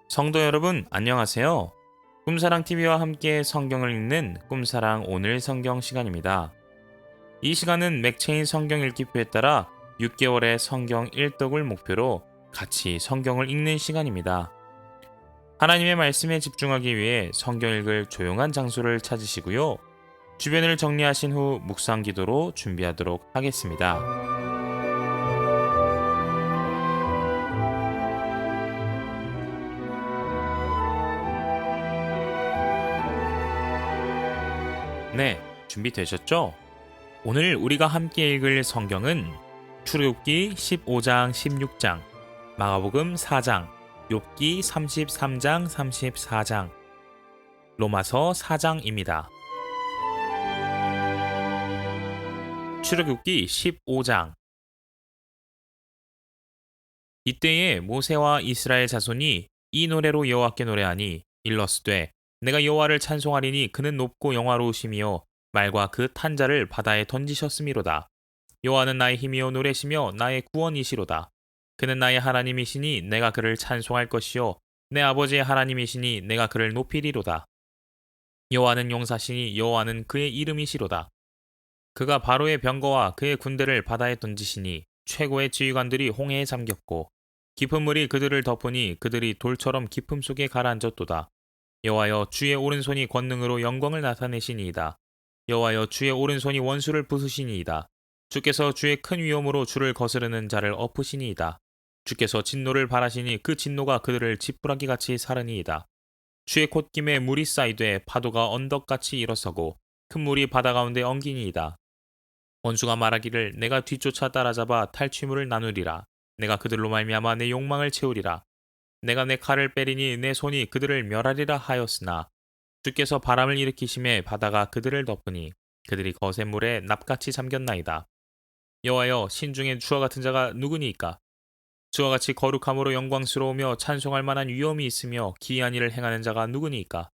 성도 여러분, 안녕하세요. 꿈사랑TV와 함께 성경을 읽는 꿈사랑 오늘 성경 시간입니다. 이 시간은 맥체인 성경 읽기표에 따라 6개월의 성경 1독을 목표로 같이 성경을 읽는 시간입니다. 하나님의 말씀에 집중하기 위해 성경 읽을 조용한 장소를 찾으시고요. 주변을 정리하신 후 묵상 기도로 준비하도록 하겠습니다. 네, 준비되셨죠? 오늘 우리가 함께 읽을 성경은 출애굽기 15장 16장, 마가복음 4장, 욥기 33장 34장, 로마서 4장입니다. 출애굽기 15장. 이때에 모세와 이스라엘 자손이 이 노래로 여호와께 노래하니 일러스되 내가 여호와를 찬송하리니 그는 높고 영화로우시며 말과 그 탄자를 바다에 던지셨음이로다. 여호와는 나의 힘이요 노래시며 나의 구원이시로다. 그는 나의 하나님이시니 내가 그를 찬송할 것이요 내 아버지의 하나님이시니 내가 그를 높이리로다. 여호와는 용사시니 여호와는 그의 이름이시로다. 그가 바로의 병거와 그의 군대를 바다에 던지시니 최고의 지휘관들이 홍해에 잠겼고 깊은 물이 그들을 덮으니 그들이 돌처럼 깊음 속에 가라앉았도다. 여호와여 주의 오른손이 권능으로 영광을 나타내시니이다. 여호와여 주의 오른손이 원수를 부수시니이다. 주께서 주의 큰 위엄으로 주를 거스르는 자를 엎으시니이다. 주께서 진노를 발하시니 그 진노가 그들을 지푸라기같이 사르니이다. 주의 콧김에 물이 쌓이되 파도가 언덕같이 일어서고 큰 물이 바다 가운데 엉기니이다. 원수가 말하기를 내가 뒤쫓아 따라잡아 탈취물을 나누리라. 내가 그들로 말미암아 내 욕망을 채우리라. 내가 내 칼을 빼리니 내 손이 그들을 멸하리라 하였으나 주께서 바람을 일으키심에 바다가 그들을 덮으니 그들이 거센 물에 납같이 잠겼나이다. 여호와여 신중에 주와 같은 자가 누구니이까? 주와 같이 거룩함으로 영광스러우며 찬송할 만한 위엄이 있으며 기이한 일을 행하는 자가 누구니이까?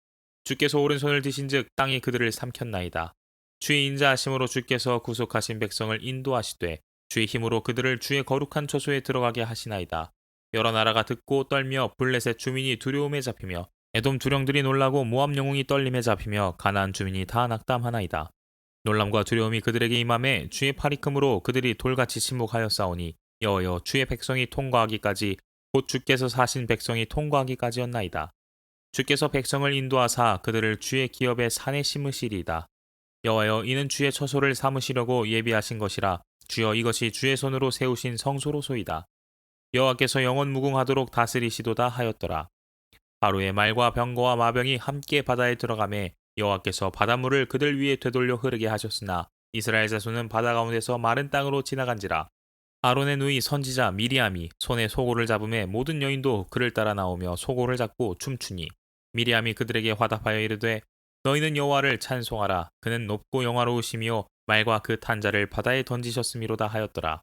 주께서 오른손을 드신즉 땅이 그들을 삼켰나이다. 주의 인자하심으로 주께서 구속하신 백성을 인도하시되 주의 힘으로 그들을 주의 거룩한 처소에 들어가게 하시나이다. 여러 나라가 듣고 떨며 블레셋 주민이 두려움에 잡히며 에돔 두령들이 놀라고 모압 영웅이 떨림에 잡히며 가나안 주민이 다 낙담하나이다. 놀람과 두려움이 그들에게 임함에 주의 팔이 크므로 그들이 돌같이 침묵하여 싸우니 여호여 주의 백성이 통과하기까지 곧 주께서 사신 백성이 통과하기까지였나이다. 주께서 백성을 인도하사 그들을 주의 기업의 산에 심으시리이다. 여호와여 이는 주의 처소를 삼으시려고 예비하신 것이라 주여 이것이 주의 손으로 세우신 성소로소이다. 여호와께서 영원 무궁하도록 다스리시도다 하였더라. 바로의 말과 병거와 마병이 함께 바다에 들어가매 여호와께서 바닷물을 그들 위에 되돌려 흐르게 하셨으나 이스라엘 자손은 바다 가운데서 마른 땅으로 지나간지라. 아론의 누이 선지자 미리암이 손에 소고를 잡음에 모든 여인도 그를 따라 나오며 소고를 잡고 춤추니 미리암이 그들에게 화답하여 이르되 너희는 여호와를 찬송하라. 그는 높고 영화로우시며 말과 그 탄자를 바다에 던지셨음이로다 하였더라.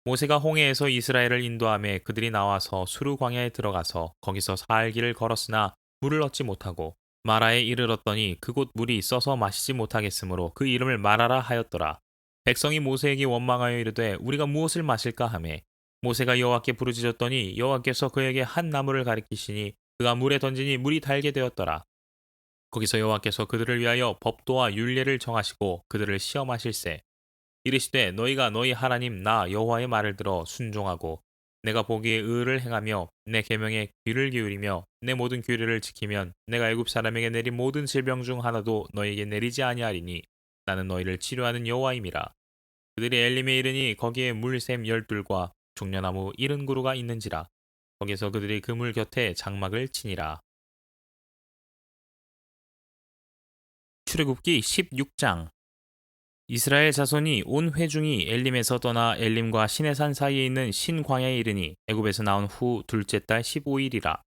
모세가 홍해에서 이스라엘을 인도하며 그들이 나와서 수르 광야에 들어가서 거기서 사흘 길을 걸었으나 물을 얻지 못하고 마라에 이르렀더니 그곳 물이 써서 마시지 못하겠으므로 그 이름을 마라라 하였더라. 백성이 모세에게 원망하여 이르되 우리가 무엇을 마실까 하매 모세가 여호와께 부르짖었더니 여호와께서 그에게 한 나무를 가리키시니 그가 물에 던지니 물이 달게 되었더라. 거기서 여호와께서 그들을 위하여 법도와 율례를 정하시고 그들을 시험하실세. 이르시되 너희가 너희 하나님 나 여호와의 말을 들어 순종하고 내가 보기에 의를 행하며 내 계명에 귀를 기울이며 내 모든 규례를 지키면 내가 애굽 사람에게 내린 모든 질병 중 하나도 너희에게 내리지 아니하리니 나는 너희를 치료하는 여호와임이라. 그들이 엘림에 이르니 거기에 물샘 열둘과 종려나무 70그루가 있는지라. 거기서 그들이 그 물 곁에 장막을 치니라. 출애굽기 16장. 이스라엘 자손이 온 회중이 엘림에서 떠나 엘림과 시내산 사이에 있는 신광야에 이르니 애굽에서 나온 후 둘째 달 15일이라.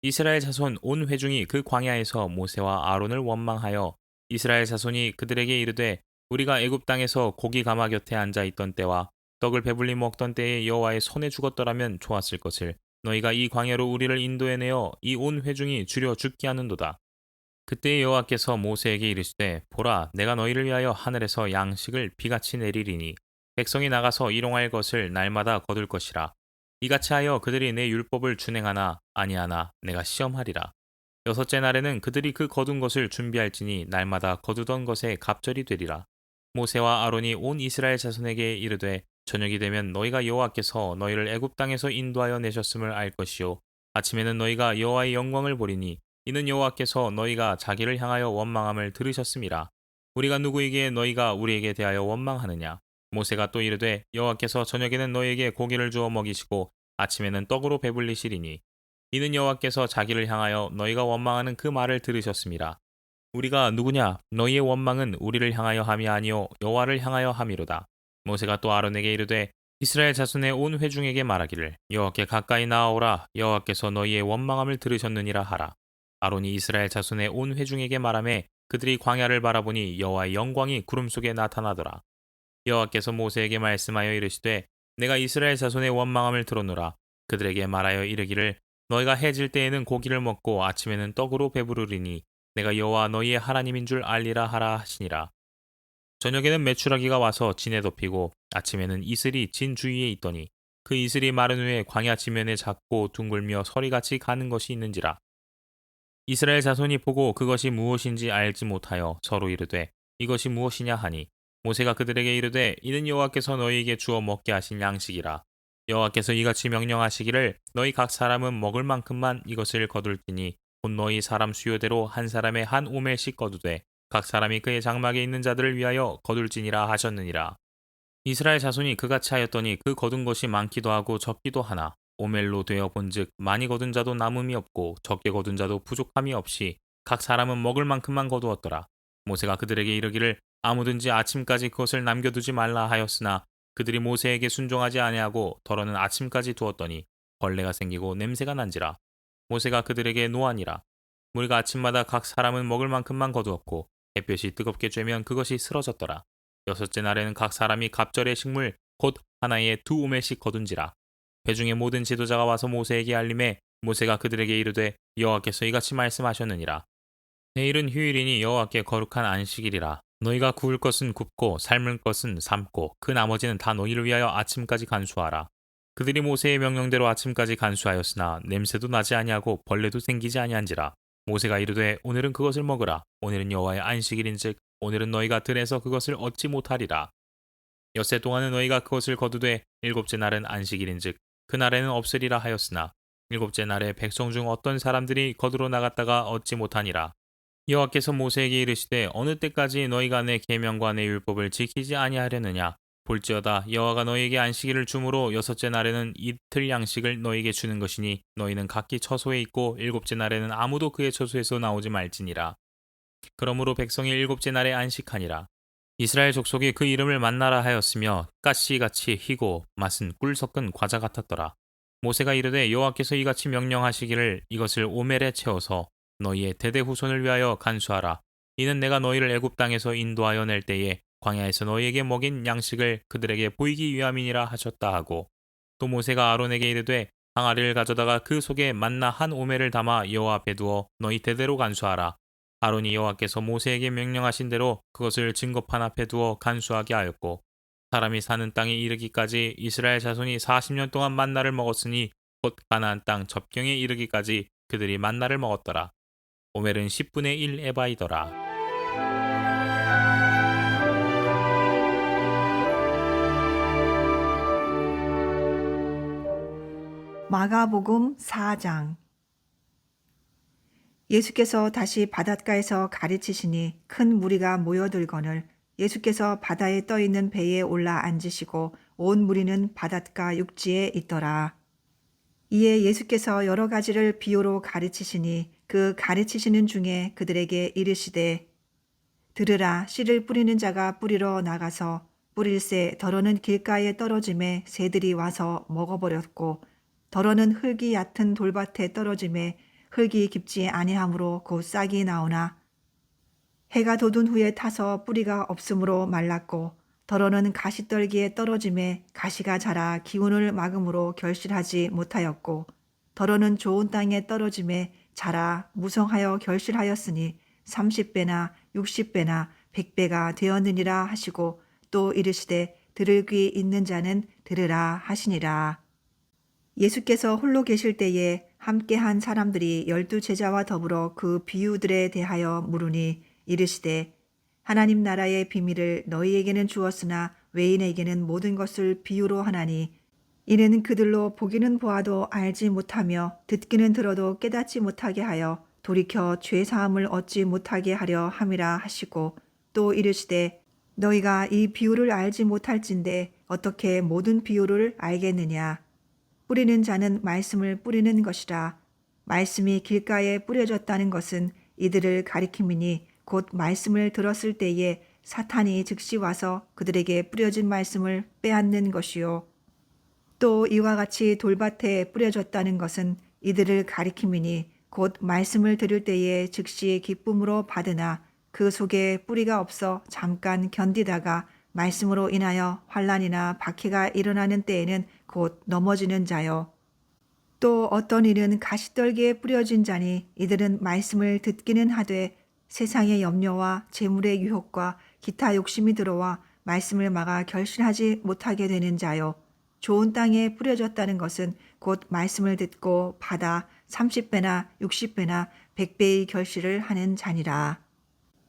이스라엘 자손 온 회중이 그 광야에서 모세와 아론을 원망하여 이스라엘 자손이 그들에게 이르되 우리가 애굽 땅에서 고기 가마 곁에 앉아 있던 때와 떡을 배불리 먹던 때에 여호와의 손에 죽었더라면 좋았을 것을 너희가 이 광야로 우리를 인도해내어 이 온 회중이 주려 죽게 하는도다. 그때 여호와께서 모세에게 이르시되 보라 내가 너희를 위하여 하늘에서 양식을 비같이 내리리니 백성이 나가서 일용할 것을 날마다 거둘 것이라. 이같이 하여 그들이 내 율법을 준행하나 아니하나 내가 시험하리라. 여섯째 날에는 그들이 그 거둔 것을 준비할지니 날마다 거두던 것에 갑절이 되리라. 모세와 아론이 온 이스라엘 자손에게 이르되 저녁이 되면 너희가 여호와께서 너희를 애굽 땅에서 인도하여 내셨음을 알 것이요 아침에는 너희가 여호와의 영광을 보리니 이는 여호와께서 너희가 자기를 향하여 원망함을 들으셨음이라. 우리가 누구에게 너희가 우리에게 대하여 원망하느냐. 모세가 또 이르되 여호와께서 저녁에는 너희에게 고기를 주어 먹이시고 아침에는 떡으로 배불리시리니 이는 여호와께서 자기를 향하여 너희가 원망하는 그 말을 들으셨음이라. 우리가 누구냐? 너희의 원망은 우리를 향하여 함이 아니요 여호와를 향하여 함이로다. 모세가 또 아론에게 이르되 이스라엘 자손의 온 회중에게 말하기를 여호와께 가까이 나아오라. 여호와께서 너희의 원망함을 들으셨느니라 하라. 아론이 이스라엘 자손의 온 회중에게 말하매 그들이 광야를 바라보니 여호와의 영광이 구름 속에 나타나더라. 여호와께서 모세에게 말씀하여 이르시되 내가 이스라엘 자손의 원망함을 들었노라. 그들에게 말하여 이르기를 너희가 해질 때에는 고기를 먹고 아침에는 떡으로 배부르리니 내가 여호와 너희의 하나님인 줄 알리라 하라 하시니라. 저녁에는 메추라기가 와서 진에 덮이고 아침에는 이슬이 진 주위에 있더니 그 이슬이 마른 후에 광야 지면에 작고 둥글며 서리같이 가는 것이 있는지라. 이스라엘 자손이 보고 그것이 무엇인지 알지 못하여 서로 이르되 이것이 무엇이냐 하니 모세가 그들에게 이르되 이는 여호와께서 너희에게 주어 먹게 하신 양식이라. 여호와께서 이같이 명령하시기를 너희 각 사람은 먹을 만큼만 이것을 거둘지니 곧 너희 사람 수요대로 한 사람의 한 오멜씩 거두되 각 사람이 그의 장막에 있는 자들을 위하여 거둘지니라 하셨느니라. 이스라엘 자손이 그같이 하였더니 그 거둔 것이 많기도 하고 적기도 하나 오멜로 되어 본즉 많이 거둔 자도 남음이 없고 적게 거둔 자도 부족함이 없이 각 사람은 먹을 만큼만 거두었더라. 모세가 그들에게 이르기를 아무든지 아침까지 그것을 남겨두지 말라 하였으나 그들이 모세에게 순종하지 아니하고 더러는 아침까지 두었더니 벌레가 생기고 냄새가 난지라. 모세가 그들에게 노하니라. 우리가 아침마다 각 사람은 먹을 만큼만 거두었고 햇볕이 뜨겁게 쬐면 그것이 쓰러졌더라. 여섯째 날에는 각 사람이 갑절의 식물 곧 하나에 두 오멜씩 거둔지라. 회중의 모든 지도자가 와서 모세에게 알림해 모세가 그들에게 이르되 여호와께서 이같이 말씀하셨느니라. 내일은 휴일이니 여호와께 거룩한 안식일이라. 너희가 구울 것은 굽고 삶을 것은 삶고 그 나머지는 다 너희를 위하여 아침까지 간수하라. 그들이 모세의 명령대로 아침까지 간수하였으나 냄새도 나지 아니하고 벌레도 생기지 아니한지라. 모세가 이르되 오늘은 그것을 먹으라. 오늘은 여호와의 안식일인즉 오늘은 너희가 들에서 그것을 얻지 못하리라. 엿새 동안은 너희가 그것을 거두되 일곱째 날은 안식일인즉 그날에는 없으리라 하였으나 일곱째 날에 백성 중 어떤 사람들이 거두러 나갔다가 얻지 못하니라. 여호와께서 모세에게 이르시되 어느 때까지 너희가 내 계명과 내 율법을 지키지 아니하려느냐. 볼지어다 여호와가 너희에게 안식일을 주므로 여섯째 날에는 이틀 양식을 너희에게 주는 것이니 너희는 각기 처소에 있고 일곱째 날에는 아무도 그의 처소에서 나오지 말지니라. 그러므로 백성이 일곱째 날에 안식하니라. 이스라엘 족속이 그 이름을 만나라 하였으며 가시같이 희고 맛은 꿀 섞은 과자 같았더라. 모세가 이르되 여호와께서 이같이 명령하시기를 이것을 오멜에 채워서 너희의 대대 후손을 위하여 간수하라. 이는 내가 너희를 애굽 땅에서 인도하여 낼 때에 광야에서 너희에게 먹인 양식을 그들에게 보이기 위함이니라 하셨다 하고 또 모세가 아론에게 이르되 항아리를 가져다가 그 속에 만나 한 오멜을 담아 여호와 앞에 두어 너희 대대로 간수하라. 아론이 여호와께서 모세에게 명령하신 대로 그것을 증거판 앞에 두어 간수하게 하였고 사람이 사는 땅에 이르기까지 이스라엘 자손이 40년 동안 만나를 먹었으니 곧 가나안 땅 접경에 이르기까지 그들이 만나를 먹었더라. 오멜은 10분의 1 에바이더라. 마가복음 4장. 예수께서 다시 바닷가에서 가르치시니 큰 무리가 모여들거늘 예수께서 바다에 떠 있는 배에 올라 앉으시고 온 무리는 바닷가 육지에 있더라. 이에 예수께서 여러 가지를 비유로 가르치시니 그 가르치시는 중에 그들에게 이르시되 들으라. 씨를 뿌리는 자가 뿌리러 나가서 뿌릴새 더러는 길가에 떨어짐에 새들이 와서 먹어버렸고 더러는 흙이 얕은 돌밭에 떨어짐에 흙이 깊지 아니하므로 곧 싹이 나오나 해가 돋은 후에 타서 뿌리가 없으므로 말랐고 더러는 가시떨기에 떨어짐에 가시가 자라 기운을 막음으로 결실하지 못하였고 더러는 좋은 땅에 떨어짐에 자라 무성하여 결실하였으니 30배나 60배나 100배가 되었느니라 하시고 또 이르시되 들을 귀 있는 자는 들으라 하시니라. 예수께서 홀로 계실 때에 함께한 사람들이 12제자와 더불어 그 비유들에 대하여 물으니 이르시되 하나님 나라의 비밀을 너희에게는 주었으나 외인에게는 모든 것을 비유로 하나니 이는 그들로 보기는 보아도 알지 못하며 듣기는 들어도 깨닫지 못하게 하여 돌이켜 죄 사함을 얻지 못하게 하려 함이라 하시고 또 이르시되 너희가 이 비유를 알지 못할진대 어떻게 모든 비유를 알겠느냐. 뿌리는 자는 말씀을 뿌리는 것이라. 말씀이 길가에 뿌려졌다는 것은 이들을 가리킴이니 곧 말씀을 들었을 때에 사탄이 즉시 와서 그들에게 뿌려진 말씀을 빼앗는 것이요. 또 이와 같이 돌밭에 뿌려졌다는 것은 이들을 가리킴이니 곧 말씀을 들을 때에 즉시 기쁨으로 받으나 그 속에 뿌리가 없어 잠깐 견디다가 말씀으로 인하여 환난이나 박해가 일어나는 때에는 곧 넘어지는 자요. 또 어떤 일은 가시떨기에 뿌려진 자니 이들은 말씀을 듣기는 하되 세상의 염려와 재물의 유혹과 기타 욕심이 들어와 말씀을 막아 결실하지 못하게 되는 자요. 좋은 땅에 뿌려졌다는 것은 곧 말씀을 듣고 받아 30배나 60배나 100배의 결실을 하는 자니라.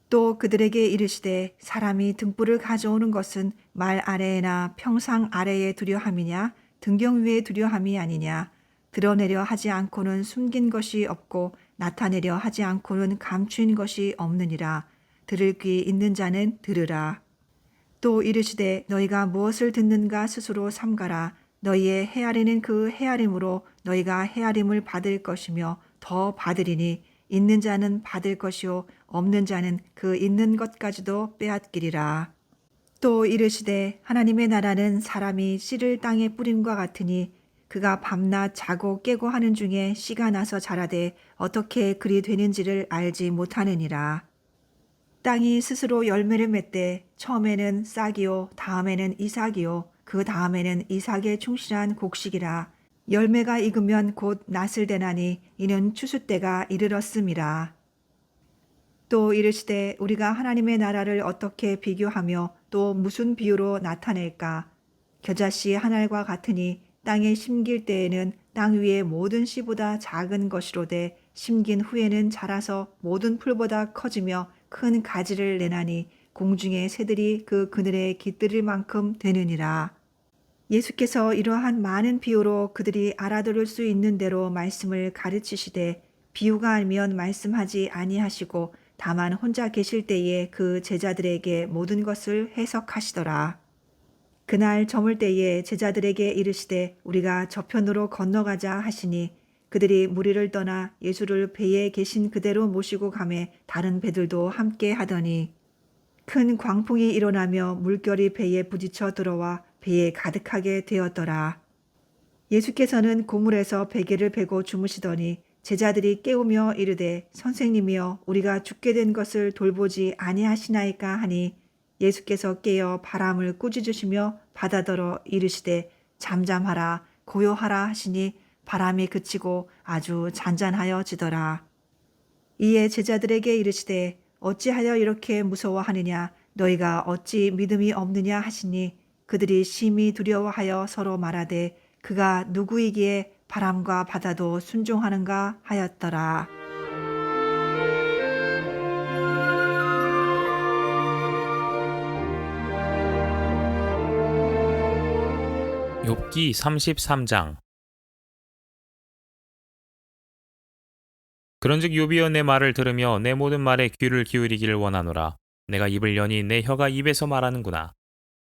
또 그들에게 이르시되 사람이 등불을 가져오는 것은 말 아래에나 평상 아래에 두려 함이냐 등경 위에 두려 함이 아니냐. 드러내려 하지 않고는 숨긴 것이 없고 나타내려 하지 않고는 감추인 것이 없느니라. 들을 귀 있는 자는 들으라. 또 이르시되 너희가 무엇을 듣는가 스스로 삼가라. 너희의 헤아리는 그 헤아림으로 너희가 헤아림을 받을 것이며 더 받으리니 있는 자는 받을 것이요 없는 자는 그 있는 것까지도 빼앗기리라. 또 이르시되 하나님의 나라는 사람이 씨를 땅에 뿌림과 같으니 그가 밤낮 자고 깨고 하는 중에 씨가 나서 자라되 어떻게 그리 되는지를 알지 못하느니라. 땅이 스스로 열매를 맺되 처음에는 싹이요 다음에는 이삭이요 그 다음에는 이삭에 충실한 곡식이라. 열매가 익으면 곧 낫을 대나니 이는 추수 때가 이르렀음이라. 또 이르시되 우리가 하나님의 나라를 어떻게 비교하며 또 무슨 비유로 나타낼까. 겨자씨 한 알과 같으니 땅에 심길 때에는 땅 위의 모든 씨보다 작은 것이로되 심긴 후에는 자라서 모든 풀보다 커지며 큰 가지를 내나니 공중의 새들이 그 그늘에 깃들일 만큼 되느니라. 예수께서 이러한 많은 비유로 그들이 알아들을 수 있는 대로 말씀을 가르치시되 비유가 아니면 말씀하지 아니하시고 다만 혼자 계실 때에 그 제자들에게 모든 것을 해석하시더라. 그날 저물 때에 제자들에게 이르시되 우리가 저편으로 건너가자 하시니 그들이 무리를 떠나 예수를 배에 계신 그대로 모시고 가매 다른 배들도 함께 하더니 큰 광풍이 일어나며 물결이 배에 부딪혀 들어와 배에 가득하게 되었더라. 예수께서는 고물에서 베개를 베고 주무시더니 제자들이 깨우며 이르되 선생님이여 우리가 죽게 된 것을 돌보지 아니하시나이까 하니 예수께서 깨어 바람을 꾸짖으시며 바다더러 이르시되 잠잠하라 고요하라 하시니 바람이 그치고 아주 잔잔하여지더라. 이에 제자들에게 이르시되 어찌하여 이렇게 무서워하느냐 너희가 어찌 믿음이 없느냐 하시니 그들이 심히 두려워하여 서로 말하되 그가 누구이기에 바람과 바다도 순종하는가 하였더라. 욥기 33장. 그런즉 욥이여 내 말을 들으며 내 모든 말에 귀를 기울이기를 원하노라. 내가 입을 여니 내 혀가 입에서 말하는구나.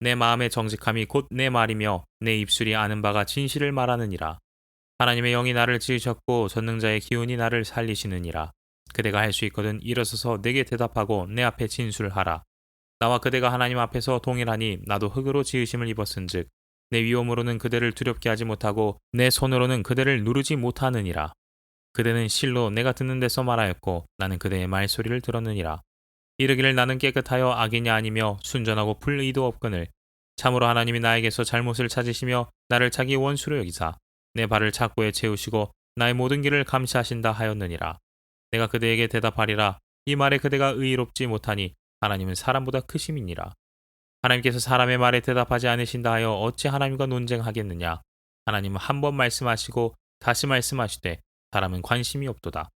내 마음의 정직함이 곧 내 말이며 내 입술이 아는 바가 진실을 말하느니라. 하나님의 영이 나를 지으셨고 전능자의 기운이 나를 살리시느니라. 그대가 할 수 있거든 일어서서 내게 대답하고 내 앞에 진술하라. 나와 그대가 하나님 앞에서 동일하니 나도 흙으로 지으심을 입었은즉 내 위엄으로는 그대를 두렵게 하지 못하고 내 손으로는 그대를 누르지 못하느니라. 그대는 실로 내가 듣는 데서 말하였고 나는 그대의 말소리를 들었느니라. 이르기를 나는 깨끗하여 악인이 아니며 순전하고 불의도 없거늘 참으로 하나님이 나에게서 잘못을 찾으시며 나를 자기 원수로 여기사 내 발을 착고에 채우시고 나의 모든 길을 감시하신다 하였느니라. 내가 그대에게 대답하리라. 이 말에 그대가 의롭지 못하니 하나님은 사람보다 크심이니라. 하나님께서 사람의 말에 대답하지 않으신다 하여 어찌 하나님과 논쟁하겠느냐. 하나님은 한 번 말씀하시고 다시 말씀하시되 사람은 관심이 없도다.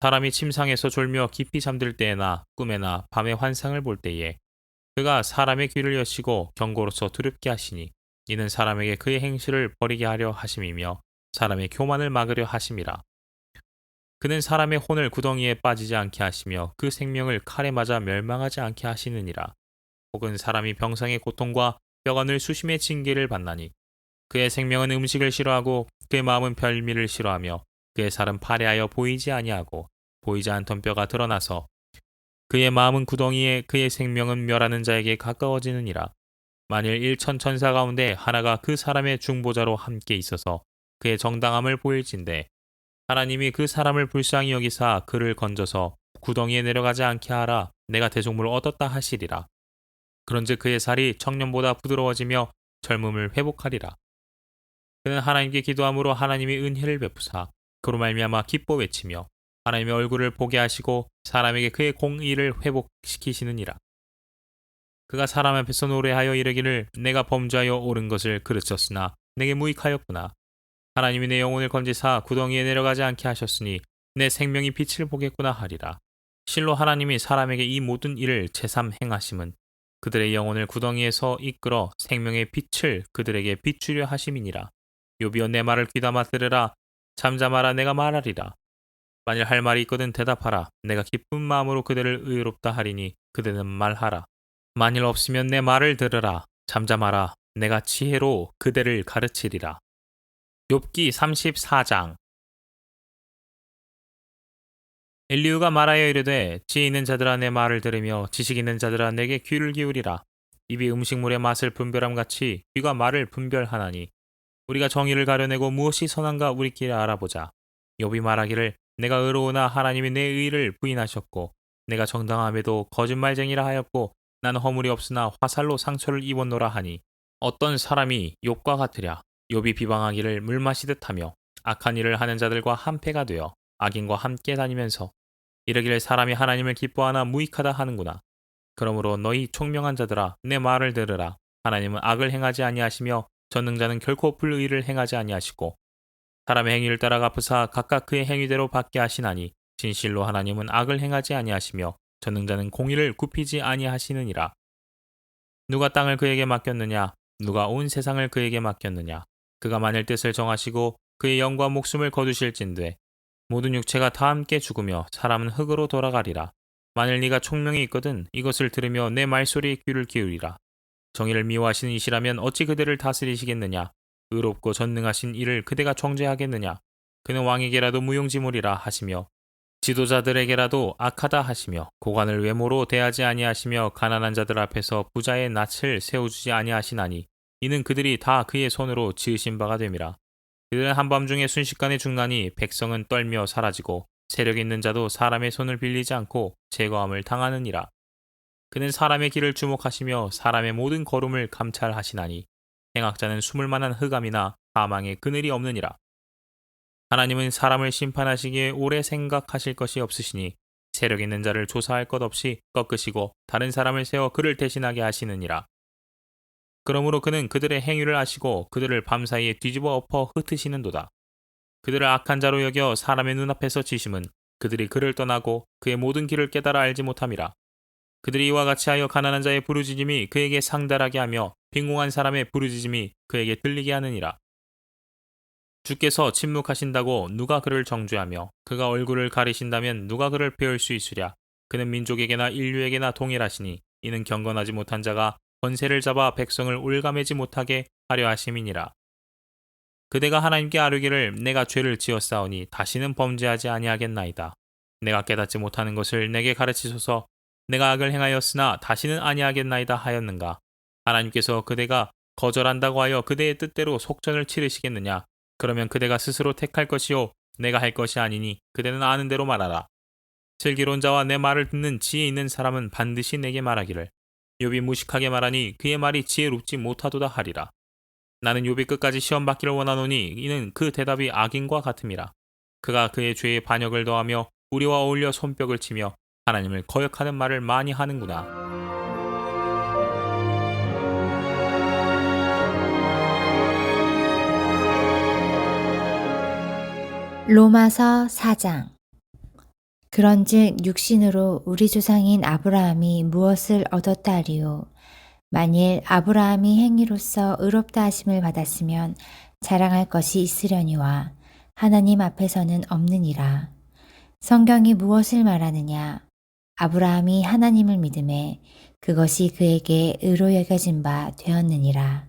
사람이 침상에서 졸며 깊이 잠들 때에나 꿈에나 밤에 환상을 볼 때에 그가 사람의 귀를 여시고 경고로서 두렵게 하시니 이는 사람에게 그의 행실을 버리게 하려 하심이며 사람의 교만을 막으려 하심이라. 그는 사람의 혼을 구덩이에 빠지지 않게 하시며 그 생명을 칼에 맞아 멸망하지 않게 하시느니라. 혹은 사람이 병상의 고통과 뼈가 늘 수심의 징계를 받나니 그의 생명은 음식을 싫어하고 그의 마음은 별미를 싫어하며 그의 살은 파래하여 보이지 아니하고 보이지 않던 뼈가 드러나서 그의 마음은 구덩이에 그의 생명은 멸하는 자에게 가까워지느니라. 만일 일천 천사 가운데 하나가 그 사람의 중보자로 함께 있어서 그의 정당함을 보일진대 하나님이 그 사람을 불쌍히 여기사 그를 건져서 구덩이에 내려가지 않게 하라. 내가 대속물을 얻었다 하시리라. 그런즉 그의 살이 청년보다 부드러워지며 젊음을 회복하리라. 그는 하나님께 기도함으로 하나님이 은혜를 베푸사 그로 말미암아 기뻐 외치며 하나님의 얼굴을 보게 하시고 사람에게 그의 공의를 회복시키시느니라. 그가 사람 앞에서 노래하여 이르기를 내가 범죄하여 옳은 것을 그르쳤으나 내게 무익하였구나. 하나님이 내 영혼을 건지사 구덩이에 내려가지 않게 하셨으니 내 생명이 빛을 보겠구나 하리라. 실로 하나님이 사람에게 이 모든 일을 제삼 행하심은 그들의 영혼을 구덩이에서 이끌어 생명의 빛을 그들에게 비추려 하심이니라. 욥이여 내 말을 귀담아 들으라. 잠잠하라 내가 말하리라. 만일 할 말이 있거든 대답하라. 내가 기쁜 마음으로 그들을 의롭다 하리니 그대는 말하라. 만일 없으면 내 말을 들으라. 잠잠하라. 내가 지혜로 그대를 가르치리라. 욥기 34장. 엘리후가 말하여 이르되 지혜 있는 자들아 내 말을 들으며 지식 있는 자들아 내게 귀를 기울이라. 입이 음식물의 맛을 분별함 같이 귀가 말을 분별하나니 우리가 정의를 가려내고 무엇이 선한가 우리끼리 알아보자. 욥이 말하기를 내가 의로우나 하나님이 내 의를 부인하셨고 내가 정당함에도 거짓말쟁이라 하였고 나는 허물이 없으나 화살로 상처를 입었노라 하니 어떤 사람이 욥과 같으랴. 욥이 비방하기를 물 마시듯 하며 악한 일을 하는 자들과 한패가 되어 악인과 함께 다니면서 이르기를 사람이 하나님을 기뻐하나 무익하다 하는구나. 그러므로 너희 총명한 자들아 내 말을 들으라. 하나님은 악을 행하지 아니하시며 전능자는 결코 불의를 행하지 아니하시고 사람의 행위를 따라 갚으사 각각 그의 행위대로 받게 하시나니 진실로 하나님은 악을 행하지 아니하시며 전능자는 공의를 굽히지 아니하시느니라. 누가 땅을 그에게 맡겼느냐? 누가 온 세상을 그에게 맡겼느냐? 그가 만일 뜻을 정하시고 그의 영과 목숨을 거두실진되 모든 육체가 다 함께 죽으며 사람은 흙으로 돌아가리라. 만일 네가 총명이 있거든 이것을 들으며 내 말소리에 귀를 기울이라. 정의를 미워하시는 이시라면 어찌 그들을 다스리시겠느냐? 의롭고 전능하신 이를 그대가 정죄하겠느냐? 그는 왕에게라도 무용지물이라 하시며 지도자들에게라도 악하다 하시며 고관을 외모로 대하지 아니하시며 가난한 자들 앞에서 부자의 낯을 세워주지 아니하시나니 이는 그들이 다 그의 손으로 지으신 바가 됨이라. 그들은 한밤중에 순식간에 죽나니 백성은 떨며 사라지고 세력 있는 자도 사람의 손을 빌리지 않고 제거함을 당하느니라. 그는 사람의 길을 주목하시며 사람의 모든 걸음을 감찰하시나니 행악자는 숨을 만한 흑암이나 사망의 그늘이 없느니라. 하나님은 사람을 심판하시기에 오래 생각하실 것이 없으시니 세력 있는 자를 조사할 것 없이 꺾으시고 다른 사람을 세워 그를 대신하게 하시느니라. 그러므로 그는 그들의 행위를 아시고 그들을 밤사이에 뒤집어 엎어 흩으시는도다. 그들을 악한 자로 여겨 사람의 눈앞에서 치심은 그들이 그를 떠나고 그의 모든 길을 깨달아 알지 못함이라. 그들이 이와 같이 하여 가난한 자의 부르짖음이 그에게 상달하게 하며 빈궁한 사람의 부르짖음이 그에게 들리게 하느니라. 주께서 침묵하신다고 누가 그를 정죄하며 그가 얼굴을 가리신다면 누가 그를 배울 수 있으랴. 그는 민족에게나 인류에게나 동일하시니 이는 경건하지 못한 자가 권세를 잡아 백성을 올가매지 못하게 하려 하심이니라. 그대가 하나님께 아뢰기를 내가 죄를 지었사오니 다시는 범죄하지 아니하겠나이다. 내가 깨닫지 못하는 것을 내게 가르치소서. 내가 악을 행하였으나 다시는 아니하겠나이다 하였는가. 하나님께서 그대가 거절한다고 하여 그대의 뜻대로 속전을 치르시겠느냐. 그러면 그대가 스스로 택할 것이요 내가 할 것이 아니니 그대는 아는 대로 말하라. 슬기로운 자와 내 말을 듣는 지혜 있는 사람은 반드시 내게 말하기를 욥이 무식하게 말하니 그의 말이 지혜롭지 못하도다 하리라. 나는 욥이 끝까지 시험 받기를 원하노니 이는 그 대답이 악인과 같음이라. 그가 그의 죄에 반역을 더하며 우리와 어울려 손뼉을 치며 하나님을 거역하는 말을 많이 하는구나. 로마서 4장. 그런즉 육신으로 우리 조상인 아브라함이 무엇을 얻었다 하리요. 만일 아브라함이 행위로서 의롭다 하심을 받았으면 자랑할 것이 있으려니와 하나님 앞에서는 없느니라. 성경이 무엇을 말하느냐? 아브라함이 하나님을 믿음에 그것이 그에게 의로 여겨진 바 되었느니라.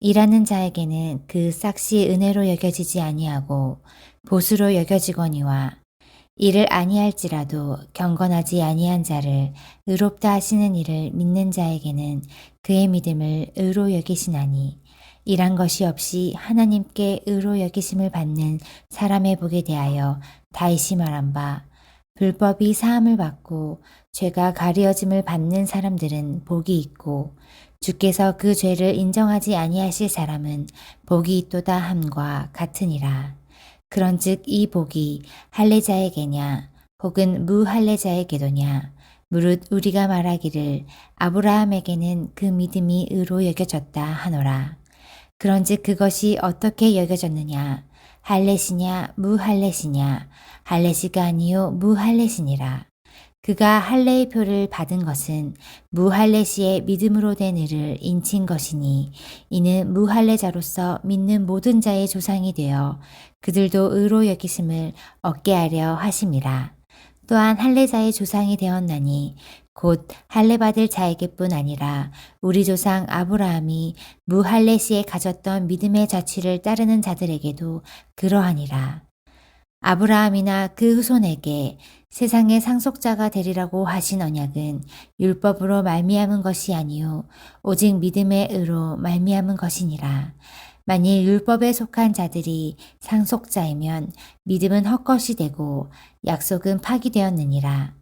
일하는 자에게는 그 싹시 은혜로 여겨지지 아니하고 보수로 여겨지거니와 이를 아니할지라도 경건하지 아니한 자를 의롭다 하시는 이를 믿는 자에게는 그의 믿음을 의로 여기시나니 일한 것이 없이 하나님께 의로 여기심을 받는 사람의 복에 대하여 다윗이 말한 바 불법이 사함을 받고 죄가 가리어짐을 받는 사람들은 복이 있고 주께서 그 죄를 인정하지 아니하실 사람은 복이 있도다 함과 같으니라. 그런즉 이 복이 할례자에게냐 혹은 무할례자에게도냐 무릇 우리가 말하기를 아브라함에게는 그 믿음이 의로 여겨졌다 하노라. 그런즉 그것이 어떻게 여겨졌느냐 할례시냐 무할례시냐 할례시가 아니요 무할례시니라. 그가 할례의 표를 받은 것은 무할례시의 믿음으로 된 의를 인친 것이니 이는 무할례자로서 믿는 모든 자의 조상이 되어 그들도 의로 여기심을 얻게 하려 하심이라. 또한 할례자의 조상이 되었나니 곧 할례 받을 자에게뿐 아니라 우리 조상 아브라함이 무할례시에 가졌던 믿음의 자취를 따르는 자들에게도 그러하니라. 아브라함이나 그 후손에게 세상의 상속자가 되리라고 하신 언약은 율법으로 말미암은 것이 아니요 오직 믿음의 의로 말미암은 것이니라. 만일 율법에 속한 자들이 상속자이면 믿음은 헛것이 되고 약속은 파기되었느니라.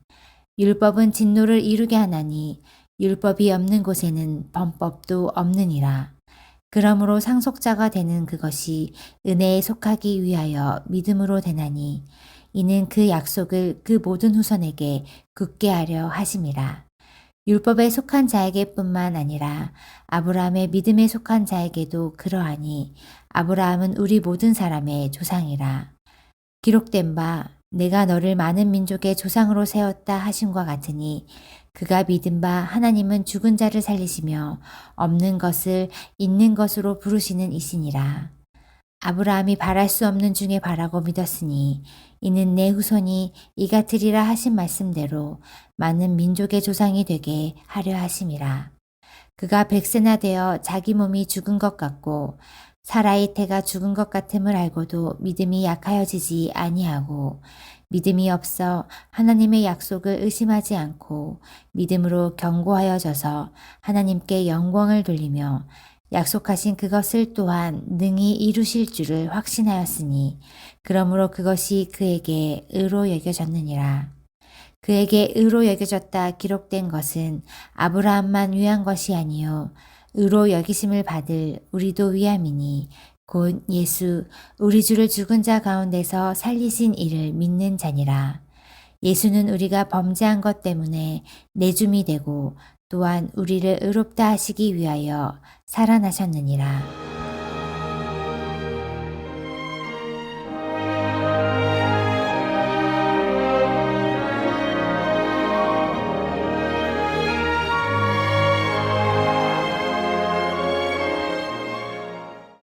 율법은 진노를 이루게 하나니 율법이 없는 곳에는 범법도 없느니라. 그러므로 상속자가 되는 그것이 은혜에 속하기 위하여 믿음으로 되나니 이는 그 약속을 그 모든 후손에게 굳게 하려 하심이라. 율법에 속한 자에게뿐만 아니라 아브라함의 믿음에 속한 자에게도 그러하니 아브라함은 우리 모든 사람의 조상이라. 기록된 바 내가 너를 많은 민족의 조상으로 세웠다 하심과 같으니 그가 믿은 바 하나님은 죽은 자를 살리시며 없는 것을 있는 것으로 부르시는 이시니라. 아브라함이 바랄 수 없는 중에 바라고 믿었으니 이는 내 후손이 이같으리라 하신 말씀대로 많은 민족의 조상이 되게 하려 하심이라. 그가 백세나 되어 자기 몸이 죽은 것 같고 사라의 태가 죽은 것 같음을 알고도 믿음이 약하여지지 아니하고 믿음이 없어 하나님의 약속을 의심하지 않고 믿음으로 견고하여져서 하나님께 영광을 돌리며 약속하신 그것을 또한 능히 이루실 줄을 확신하였으니 그러므로 그것이 그에게 의로 여겨졌느니라. 그에게 의로 여겨졌다 기록된 것은 아브라함만 위한 것이 아니요 의로 여기심을 받을 우리도 위함이니 곧 예수 우리 주를 죽은 자 가운데서 살리신 이를 믿는 자니라. 예수는 우리가 범죄한 것 때문에 내줌이 되고 또한 우리를 의롭다 하시기 위하여 살아나셨느니라.